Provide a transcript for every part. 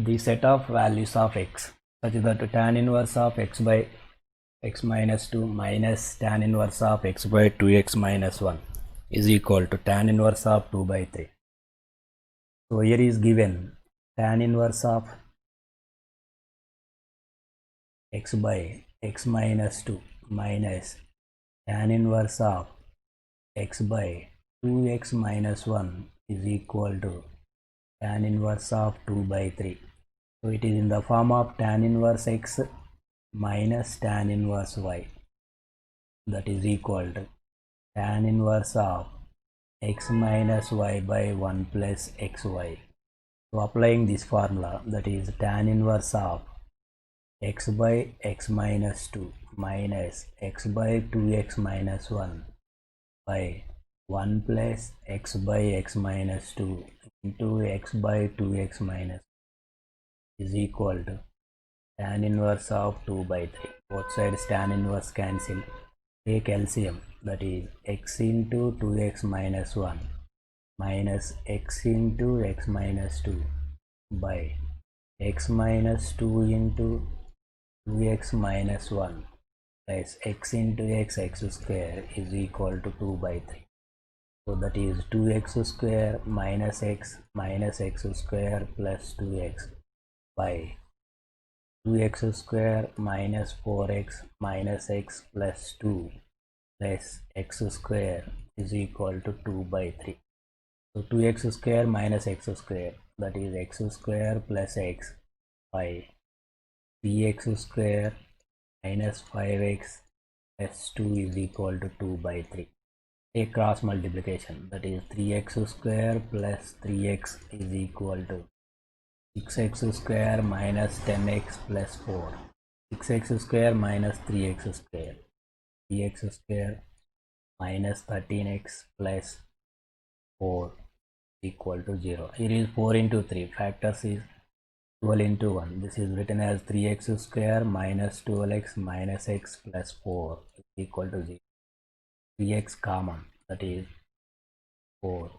the set of values of x such that tan inverse of x by x minus 2 minus tan inverse of x by 2x minus 1 is equal to tan inverse of 2 by 3. So here is given tan inverse of x by x minus 2 minus tan inverse of x by 2x minus 1 is equal to tan inverse of 2 by 3. So it is in the form of tan inverse x minus tan inverse y, that is equal to tan inverse of x minus y by 1 plus xy. So applying this formula, that is tan inverse of x by x minus 2 minus x by 2x minus 1 by 1 plus x by x minus 2 into x by 2x minus is equal to tan inverse of 2 by 3. Both sides tan inverse cancel. Take LCM, that is x into 2x minus 1 minus x into x minus 2 by x minus 2 into 2x minus 1 plus x into x square is equal to 2 by 3. So that is 2x square minus x square plus 2x by 2x square minus 4x minus x plus 2 plus x square is equal to 2 by 3. So 2x square minus x square, that is x square plus x by 3x square minus 5x plus 2 is equal to 2 by 3. Take cross multiplication, that is 3x square plus 3x is equal to 6x square minus 10x plus 4. 6x square minus 3x square. 3x square minus 13x plus 4 equal to 0. Here is 4 into 3. Factors is 12 into 1. This is written as 3x square minus 12x minus x plus 4 is equal to 0. 3x common, that is 4.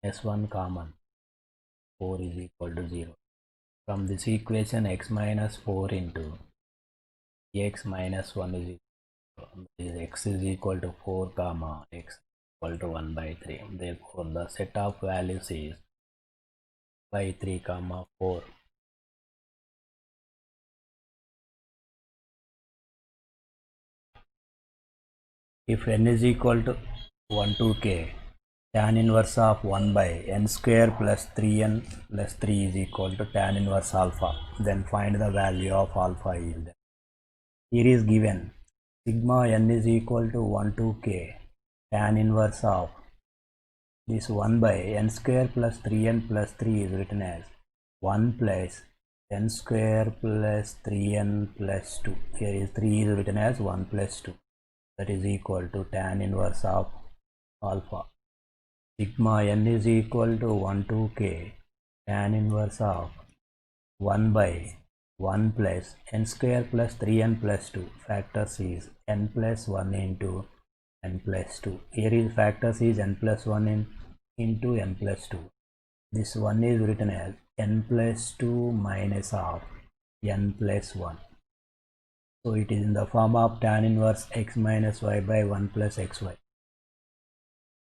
S1 common, 4 is equal to 0. From this equation, x minus 4 into x minus 1 is equal to x is equal to 4 comma x equal to 1 by 3. Therefore, the set of values is by 3 comma 4. If n is equal to 1 to k, tan inverse of 1 by n square plus 3n plus 3 is equal to tan inverse alpha. Then find the value of alpha is there. Here is given sigma n is equal to 1 to k tan inverse of this 1 by n square plus 3n plus 3 is written as 1 plus n square plus 3n plus 2. Here is 3 is written as 1 plus 2. That is equal to tan inverse of alpha. Sigma n is equal to 1 to k tan inverse of 1 by 1 plus n square plus 3n plus 2. Factors is n plus 1 into n plus 2. Here is factors is n plus 1 into n plus 2. This one is written as n plus 2 minus of n plus 1. So it is in the form of tan inverse x minus y by 1 plus xy.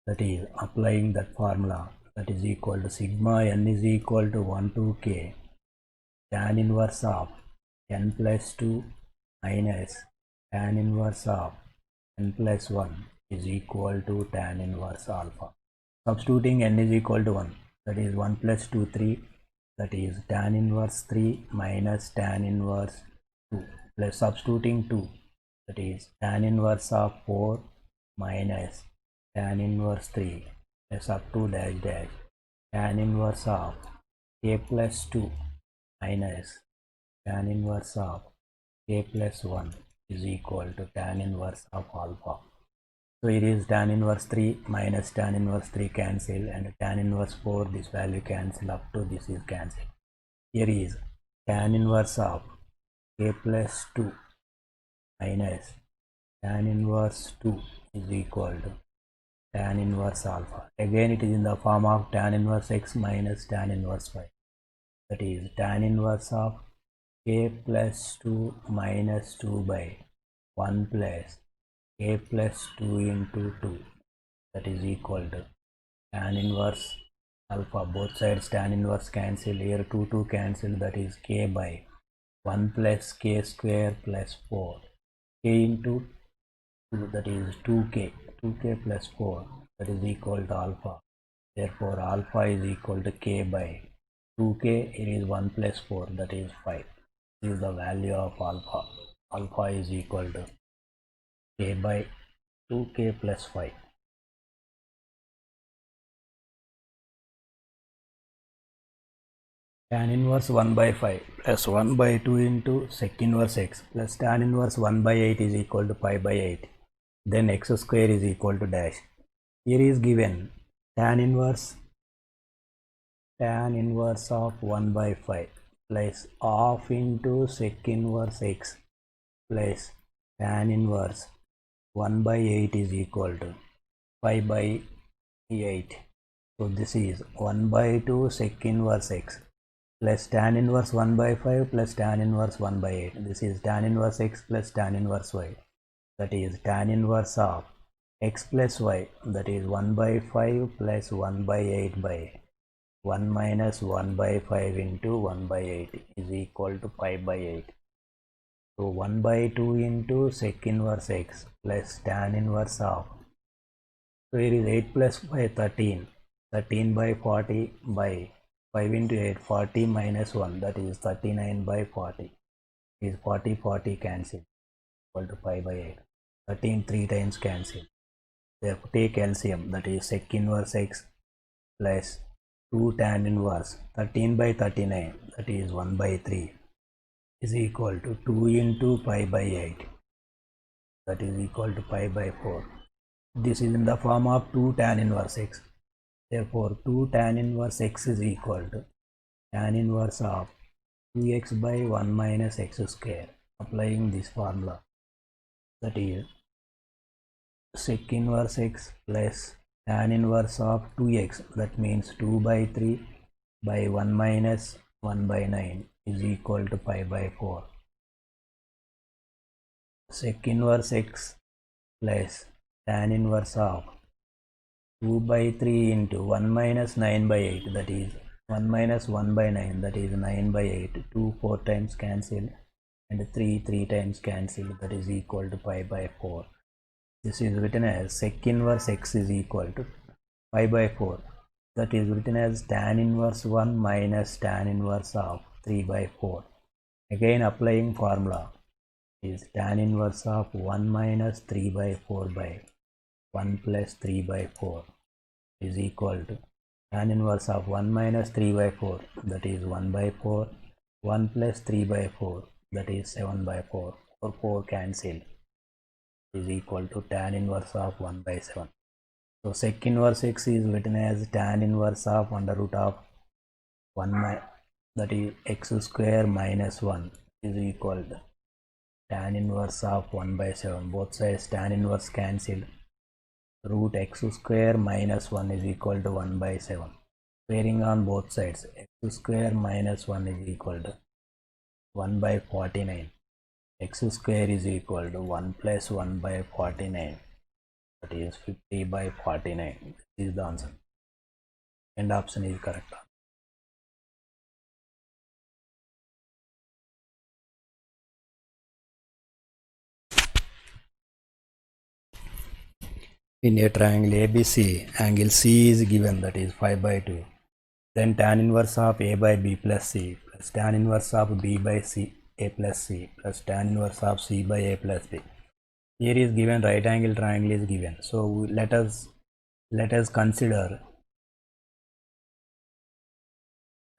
That is applying that formula, that is equal to sigma n is equal to 1 to k tan inverse of n plus 2 minus tan inverse of n plus 1 is equal to tan inverse alpha. Substituting n is equal to 1, that is 1 plus 2 3, that is tan inverse 3 minus tan inverse 2 plus substituting 2, that is tan inverse of 4 minus tan inverse 3 plus up to dash dash tan inverse of k plus 2 minus tan inverse of k plus 1 is equal to tan inverse of alpha. So it is tan inverse 3 minus tan inverse 3 cancel, and tan inverse 4, this value cancel, up to this is cancel. Here is tan inverse of k plus 2 minus tan inverse 2 is equal to tan inverse alpha. Again it is in the form of tan inverse x minus tan inverse y. that is tan inverse of k plus 2 minus 2 by 1 plus k plus 2 into 2, that is equal to tan inverse alpha. Both sides tan inverse cancel, here 2 cancel, that is k by 1 plus k square plus 4, k into 2, that is 2k plus 4, that is equal to alpha. Therefore alpha is equal to k by 2k, it is 1 plus 4, that is 5. This is the value of alpha. Alpha is equal to k by 2k plus 5. Tan inverse 1 by 5 plus 1 by 2 into sec inverse x plus tan inverse 1 by 8 is equal to pi by 8. Then x square is equal to dash. Here is given tan inverse of 1 by 5 plus half into sec inverse x plus tan inverse 1 by 8 is equal to pi by 8. So this is 1 by 2 sec inverse x plus tan inverse 1 by 5 plus tan inverse 1 by 8. This is tan inverse x plus tan inverse y, that is tan inverse of x plus y, that is 1 by 5 plus 1 by 8 by 1 minus 1 by 5 into 1 by 8 is equal to pi by 8. So 1 by 2 into sec inverse x plus tan inverse of, so here is 8 plus 5, 13, 13 by 40 by 5 into 8, 40 minus 1, that is 39 by 40, is 40 cancel, equal to pi by 8. 13 3 times cancel. Therefore take LCM, that is sec inverse x plus 2 tan inverse 13 by 39, that is 1 by 3, is equal to 2 into pi by 8, that is equal to pi by 4. This is in the form of 2 tan inverse x. Therefore 2 tan inverse x is equal to tan inverse of 2x by 1 minus x square. Applying this formula, that is sec inverse x plus tan inverse of 2x, that means 2 by 3 by 1 minus 1 by 9 is equal to pi by 4. Sec inverse x plus tan inverse of 2 by 3 into 1 minus 9 by 8, that is 1 minus 1 by 9, that is 9 by 8, 2 4 times cancel and 3 times cancel, that is equal to pi by 4. This is written as sec inverse x is equal to pi by 4, that is written as tan inverse 1 minus tan inverse of 3 by 4. Again applying formula is tan inverse of 1 minus 3 by 4 by 1 plus 3 by 4 is equal to tan inverse of 1 minus 3 by 4, that is 1 by 4, 1 plus 3 by 4, that is 7 by 4, or 4 cancel, is equal to tan inverse of 1 by 7. So sec inverse x is written as tan inverse of under root of 1 that is x square minus 1 is equal to tan inverse of 1 by 7. Both sides tan inverse cancelled. Root x square minus 1 is equal to 1 by 7. Squaring on both sides, x square minus 1 is equal to 1 by 49. X square is equal to 1 plus 1 by 49, that is 50 by 49. This is the answer, and option is correct. In a triangle ABC, angle C is given, that is 5 by 2. Then tan inverse of A by B plus C plus tan inverse of B by C A plus C plus tan inverse of C by A plus B. Here is given right angle triangle is given. So let us consider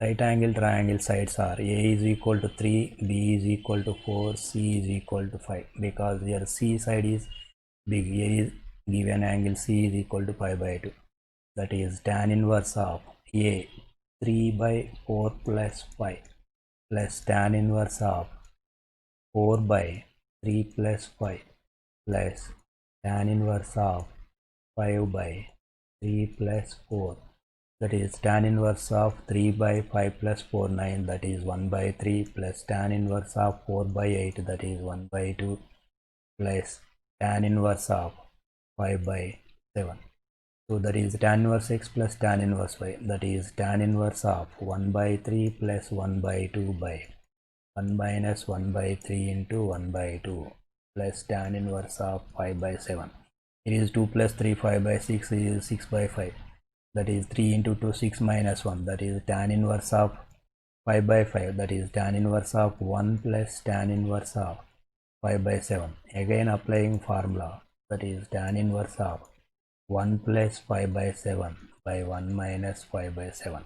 right angle triangle sides are A is equal to 3, B is equal to 4, C is equal to 5, because here C side is big. Here is given angle C is equal to pi by 2, that is tan inverse of A 3 by 4 plus 5 plus tan inverse of 4 by 3 plus 5 plus tan inverse of 5 by 3 plus 4 that is tan inverse of 3 by 5 plus 4 9, that is 1 by 3, plus tan inverse of 4 by 8, that is 1 by 2, plus tan inverse of 5 by 7. So that is tan inverse x plus tan inverse y, that is tan inverse of 1 by 3 plus 1 by 2 by 1 minus 1 by 3 into 1 by 2 plus tan inverse of 5 by 7. It is 2 plus 3, 5 by 6 is 6 by 5, that is 3 into 2, 6 minus 1, that is tan inverse of 5 by 5, that is tan inverse of 1 plus tan inverse of 5 by 7. Again applying formula, that is tan inverse of 1 plus 5 by 7 by 1 minus 5 by 7,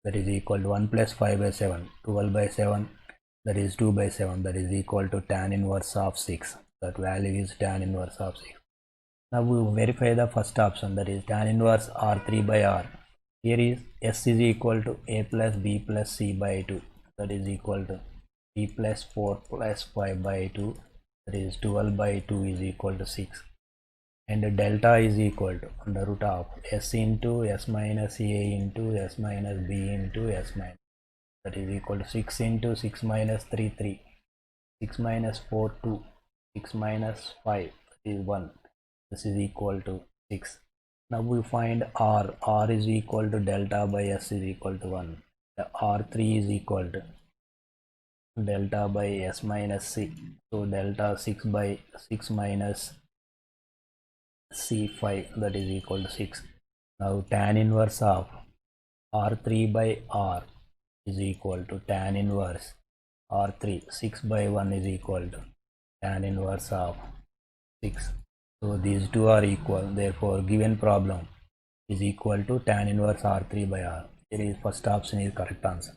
that is equal to 1 plus 5 by 7, 12 by 7, that is 2 by 7, that is equal to tan inverse of 6. That value is tan inverse of 6. Now we verify the first option, that is tan inverse R3 by R. Here is S is equal to A plus B plus C by 2, that is equal to B plus 4 plus 5 by 2, that is 12 by 2 is equal to 6. And delta is equal to under root of S into S minus A into S minus B into S minus, that is equal to 6 into 6 minus 3 3, 6 minus 4 2, 6 minus 5, that is 1. This is equal to 6. Now we find R. R is equal to delta by S is equal to 1. The R3 is equal to delta by S minus C. So delta 6 by 6 minus C5, that is equal to 6. Now tan inverse of R3 by R is equal to tan inverse R3. 6 by 1 is equal to tan inverse of 6. So these two are equal, therefore given problem is equal to tan inverse R3 by R. Here is first option is correct answer.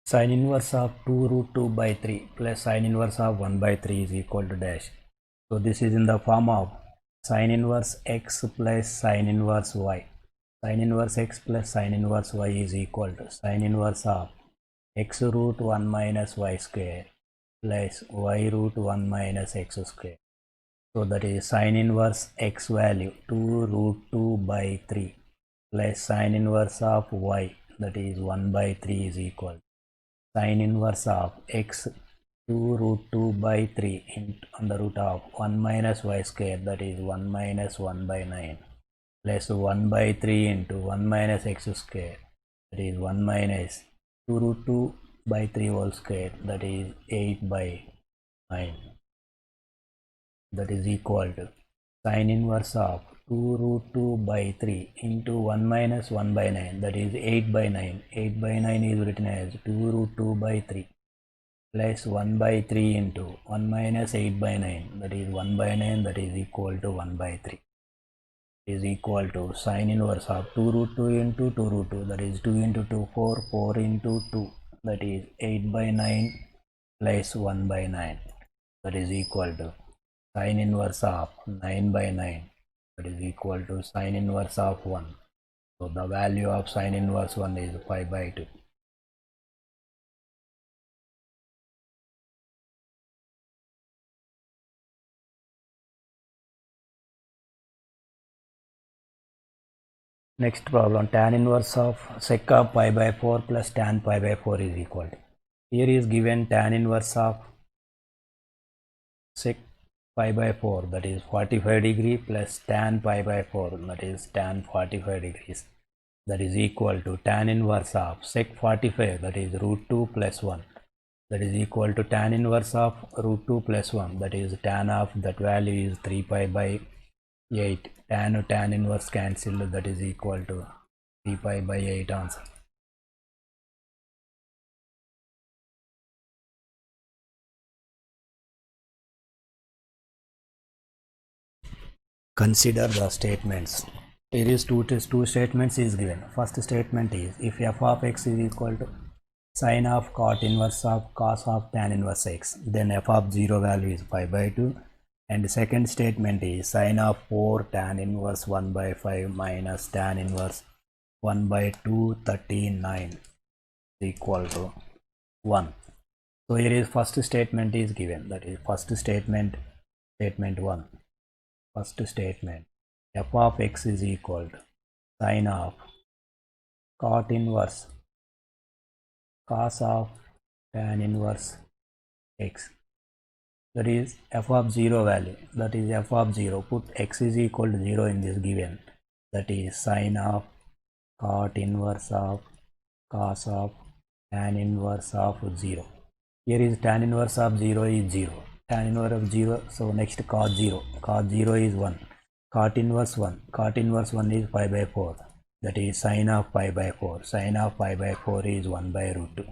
Sin inverse of 2 root 2 by 3 plus sin inverse of 1 by 3 is equal to dash. So this is in the form of sin inverse x plus sin inverse y. Sin inverse x plus sin inverse y is equal to sin inverse of x root 1 minus y square plus y root 1 minus x square. So that is sin inverse x value 2 root 2 by 3 plus sin inverse of y, that is 1 by 3 is equal to sin inverse of x 2 root 2 by 3 under root of 1 minus y square, that is 1 minus 1 by 9 plus 1 by 3 into 1 minus x square, that is 1 minus 2 root 2 by 3 whole square, that is 8 by 9, that is equal to sin inverse of 2 root 2 by 3 into 1 minus 1 by 9, that is 8 by 9. 8 by 9 is written as 2 root 2 by 3 plus 1 by 3 into 1 minus 8 by 9, that is 1 by 9, that is equal to 1 by 3, is equal to sin inverse of 2 root 2 into 2 root 2, that is 2 into 2 4, 4 into 2, that is 8 by 9 plus 1 by 9, that is equal to sin inverse of 9 by 9, that is equal to sin inverse of 1. So the value of sin inverse 1 is 5 by 2. Next problem, tan inverse of sec of pi by 4 plus tan pi by 4 is equal to. Here is given tan inverse of sec pi by 4, that is 45 degree, plus tan pi by 4, that is tan 45 degrees, that is equal to tan inverse of sec 45, that is root 2 plus 1, that is equal to tan inverse of root 2 plus 1, that is tan of that value is 3 pi by 8. Tan inverse cancelled, that is equal to 3 pi by 8 answer. Consider the statements. Here is two statements is given. First statement is if f of x is equal to sine of cot inverse of cos of tan inverse x, then f of 0 value is pi by 2. And second statement is sine of 4 tan inverse 1 by 5 minus tan inverse 1 by 239 is equal to 1. So here is first statement is given, that is first statement 1. First statement, f of x is equal to sine of cot inverse cos of tan inverse x, that is f of 0 value, that is f of 0, put x is equal to 0 in this given, that is sine of cot inverse of cos of tan inverse of 0. Here is tan inverse of 0 is 0, tan inverse of 0, so next cos 0, cos 0 is 1, cot inverse 1, cot inverse 1 is pi by 4, that is sine of pi by 4, sine of pi by 4 is 1 by root 2,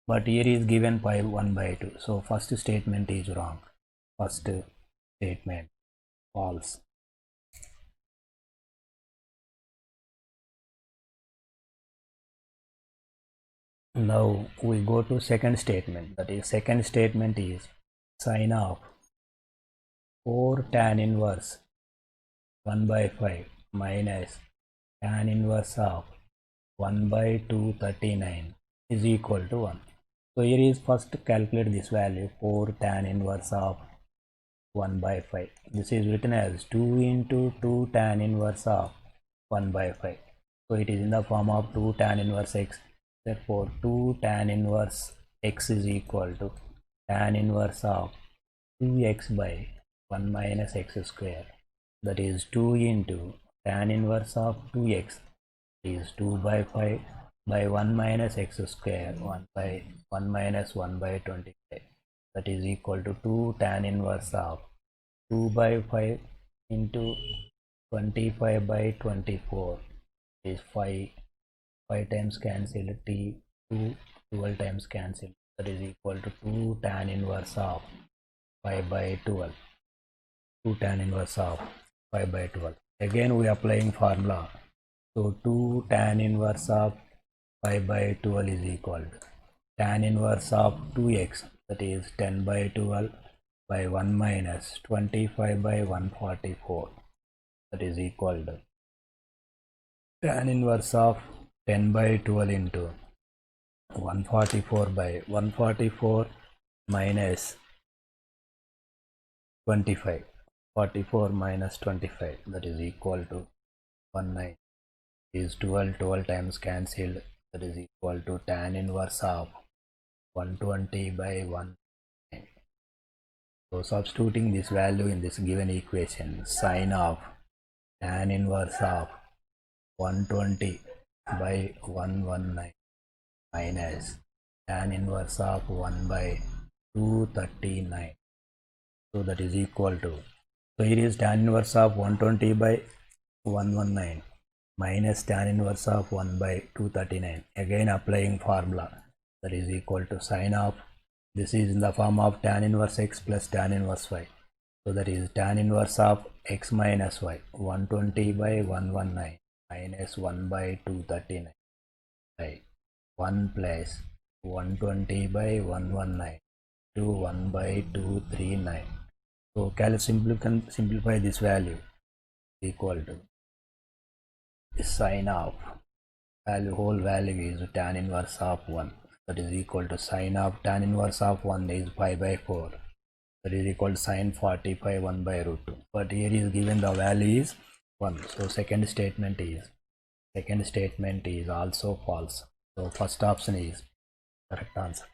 but here is given pi 1 by 2, so first statement is wrong, first statement false. Now we go to second statement, that is second statement is sine of 4 tan inverse 1 by 5 minus tan inverse of 1 by 239 is equal to 1. So here is first calculate this value, 4 tan inverse of 1 by 5. This is written as 2 into 2 tan inverse of 1 by 5. So it is in the form of 2 tan inverse x. Therefore 2 tan inverse x is equal to tan inverse of 2x by 1 minus x square, that is 2 into tan inverse of 2x is 2 by 5 by 1 minus x square, 1 by 1 minus 1 by 25, that is equal to 2 tan inverse of 2 by 5 into 25 by 24 is 5 times cancelled, t 2 12 times cancelled, that is equal to 2 tan inverse of 5 by 12, 2 tan inverse of 5 by 12. Again we are applying formula, so 2 tan inverse of 5 by 12 is equal to tan inverse of 2x, that is 10 by 12 by 1 minus 25 by 144, that is equal to tan inverse of 10 by 12 into 144 by 144 minus 25, 44 minus 25, that is equal to 19, is 12 times cancelled, that is equal to tan inverse of 120 by 1. So substituting this value in this given equation, sine of tan inverse of 120 by 119 minus tan inverse of 1 by 239, so that is equal to, so here is tan inverse of 120 by 119 minus tan inverse of 1 by 239, again applying formula, that is equal to sine of, this is in the form of tan inverse x plus tan inverse y, so that is tan inverse of x minus y, 120 by 119 minus 1 by 239 by 1 plus 120 by 119 to 1 by 239. So can simplify this value, equal to sine of value, whole value is tan inverse of 1, that is equal to sine of tan inverse of 1 is pi by 4, that is equal to sine 45 1 by root 2, but here is given the value is 1, so second statement is also false. So first option is correct answer.